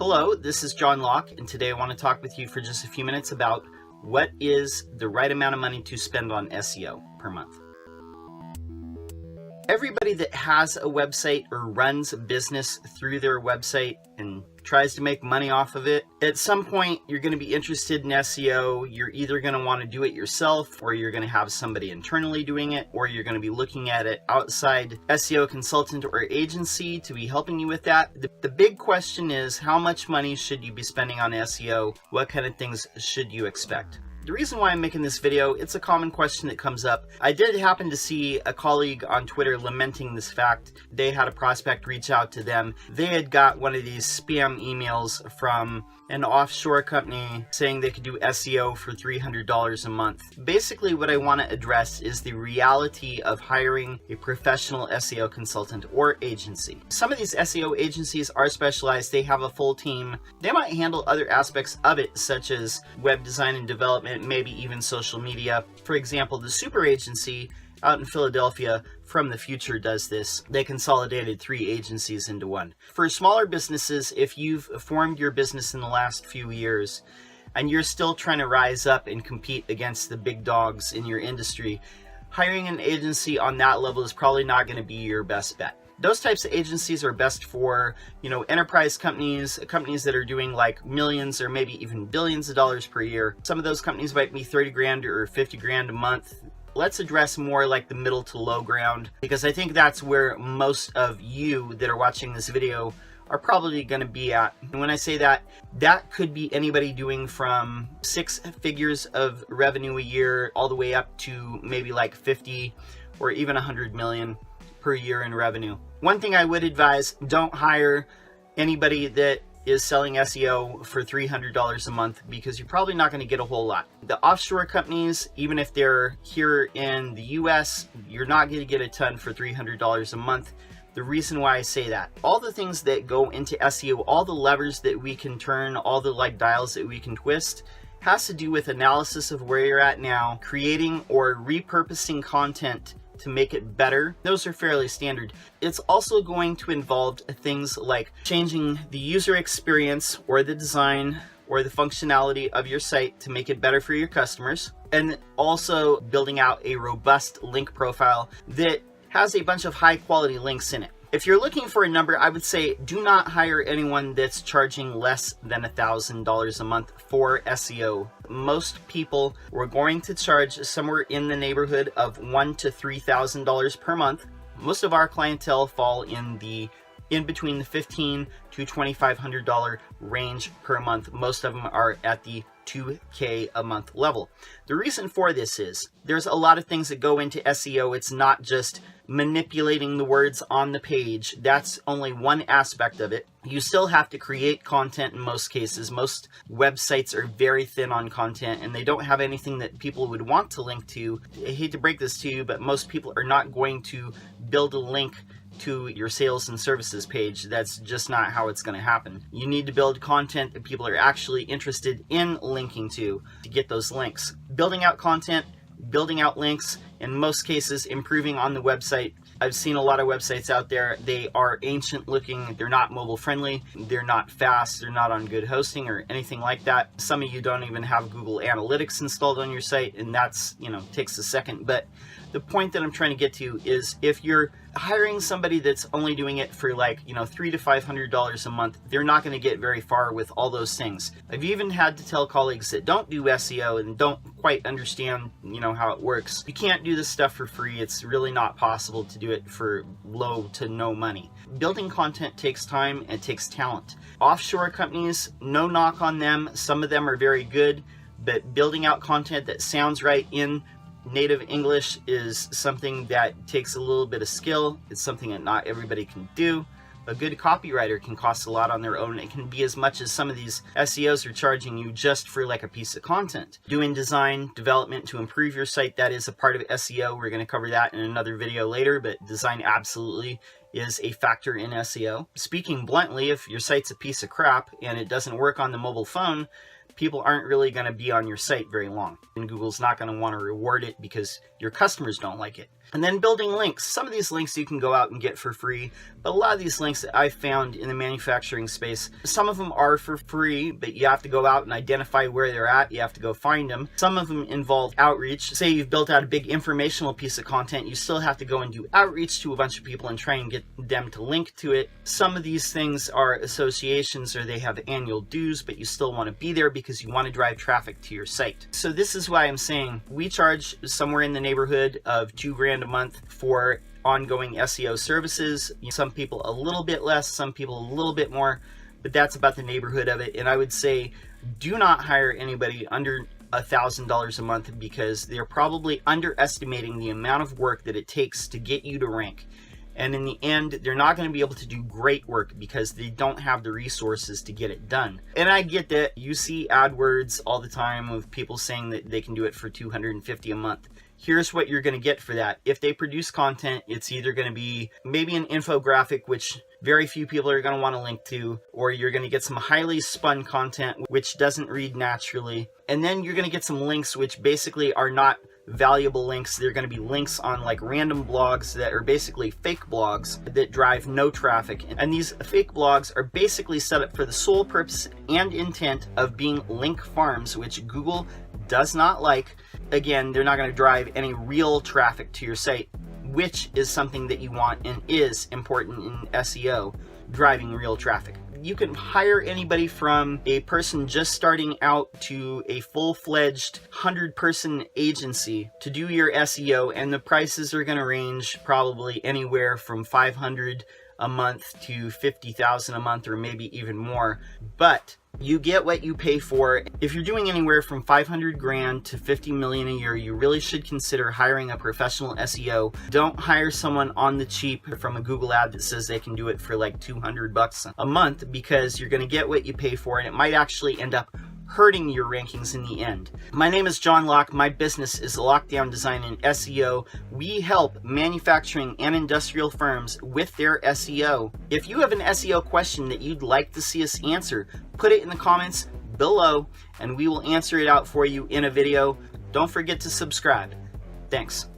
Hello, this is John Locke, and today I want to talk with you for just a few minutes about what is the right amount of money to spend on SEO per month. Everybody that has a website or runs a business through their website and tries to make money off of it, at some point you're going to be interested in SEO. You're either going to want to do it yourself, or you're going to have somebody internally doing it, or you're going to be looking at it outside SEO consultant or agency to be helping you with that. The big question is, how much money should you be spending on SEO? What kind of things should you expect? The reason why I'm making this video, it's a common question that comes up. I did happen to see a colleague on Twitter lamenting this fact. They had a prospect reach out to them. They had got one of these spam emails from an offshore company saying they could do SEO for $300 a month. Basically, what I want to address is the reality of hiring a professional SEO consultant or agency. Some of these SEO agencies are specialized. They have a full team. They might handle other aspects of it, such as web design and development, maybe even social media. For example, the Super Agency out in Philadelphia from the future does this. They consolidated 3 agencies into one. For smaller businesses, if you've formed your business in the last few years and you're still trying to rise up and compete against the big dogs in your industry, hiring an agency on that level is probably not going to be your best bet. Those types of agencies are best for, enterprise companies that are doing like millions or maybe even billions of dollars per year. Some of those companies might be 30 grand or 50 grand a month. Let's address more like the middle to low ground, because I think that's where most of you that are watching this video are probably going to be at. And when I say that, that could be anybody doing from 6 figures of revenue a year all the way up to maybe like 50 or even 100 million per year in revenue. One thing I would advise, don't hire anybody that is selling SEO for $300 a month, because you're probably not going to get a whole lot. The offshore companies, even if they're here in the US, you're not going to get a ton for $300 a month. The reason why I say that, all the things that go into SEO, all the levers that we can turn, all the dials that we can twist, has to do with analysis of where you're at now, creating or repurposing content to make it better. Those are fairly standard. It's also going to involve things like changing the user experience or the design or the functionality of your site to make it better for your customers, and also building out a robust link profile that has a bunch of high quality links in it. If you're looking for a number, I would say do not hire anyone that's charging less than $1,000 a month for SEO. Most people were going to charge somewhere in the neighborhood of $1,000 to $3,000 per month. Most of our clientele fall in between the $1,500 to $2,500 range per month. Most of them are at the $2K a month level. The reason for this is there's a lot of things that go into SEO. It's not just manipulating the words on the page. That's only one aspect of it. You still have to create content in most cases. Most websites are very thin on content and they don't have anything that people would want to link to. I hate to break this to you, but most people are not going to build a link to your sales and services page. That's just not how it's going to happen. You need to build content that people are actually interested in linking to get those links. Building out content, building out links, in most cases improving on the website. I've seen a lot of websites out there. They are ancient looking. They're not mobile friendly. They're not fast. They're not on good hosting or anything like that. Some of you don't even have Google Analytics installed on your site, and that's, takes a second. But the point that I'm trying to get to is, if you're hiring somebody that's only doing it for $300 to $500 a month, they're not going to get very far with all those things. I've even had to tell colleagues that don't do SEO and don't quite understand, how it works. You can't do this stuff for free. It's really not possible to do it for low to no money. Building content takes time and takes talent. Offshore companies, no knock on them. Some of them are very good, but building out content that sounds right in native English is something that takes a little bit of skill. It's something that not everybody can do. A good copywriter can cost a lot on their own. It can be as much as some of these SEOs are charging you just for a piece of content. Doing design development to improve your site, that is a part of SEO. We're going to cover that in another video later, but design absolutely is a factor in SEO. Speaking bluntly, if your site's a piece of crap and it doesn't work on the mobile phone, people aren't really going to be on your site very long. And Google's not going to want to reward it because your customers don't like it. And then building links. Some of these links you can go out and get for free, but a lot of these links that I've found in the manufacturing space, some of them are for free, but you have to go out and identify where they're at. You have to go find them. Some of them involve outreach. Say you've built out a big informational piece of content, you still have to go and do outreach to a bunch of people and try and get them to link to it. Some of these things are associations or they have annual dues, but you still want to be there because you want to drive traffic to your site. So this is why I'm saying we charge somewhere in the neighborhood of $2,000 a month for ongoing SEO services. Some people a little bit less, some people a little bit more, but that's about the neighborhood of it. And I would say do not hire anybody under $1,000 a month because they're probably underestimating the amount of work that it takes to get you to rank. And in the end, they're not going to be able to do great work because they don't have the resources to get it done. And I get that you see AdWords all the time with people saying that they can do it for $250 a month. Here's what you're going to get for that. If they produce content, it's either going to be maybe an infographic, which very few people are going to want to link to, or you're going to get some highly spun content, which doesn't read naturally. And then you're going to get some links, which basically are not valuable links. They're going to be links on like random blogs that are basically fake blogs that drive no traffic. And these fake blogs are basically set up for the sole purpose and intent of being link farms, which Google does not like. Again, they're not going to drive any real traffic to your site, which is something that you want and is important in SEO, driving real traffic. You can hire anybody from a person just starting out to a full-fledged 100-person agency to do your SEO, and the prices are going to range probably anywhere from $500 a month to $50,000 a month, or maybe even more. But you get what you pay for. If you're doing anywhere from $500,000 to $50 million a year, you really should consider hiring a professional SEO. Don't hire someone on the cheap from a Google ad that says they can do it for like $200 a month, because you're going to get what you pay for, and it might actually end up hurting your rankings in the end. My name is John Locke. My business is Lockdown Design and SEO. We help manufacturing and industrial firms with their SEO. If you have an SEO question that you'd like to see us answer, put it in the comments below and we will answer it out for you in a video. Don't forget to subscribe. Thanks.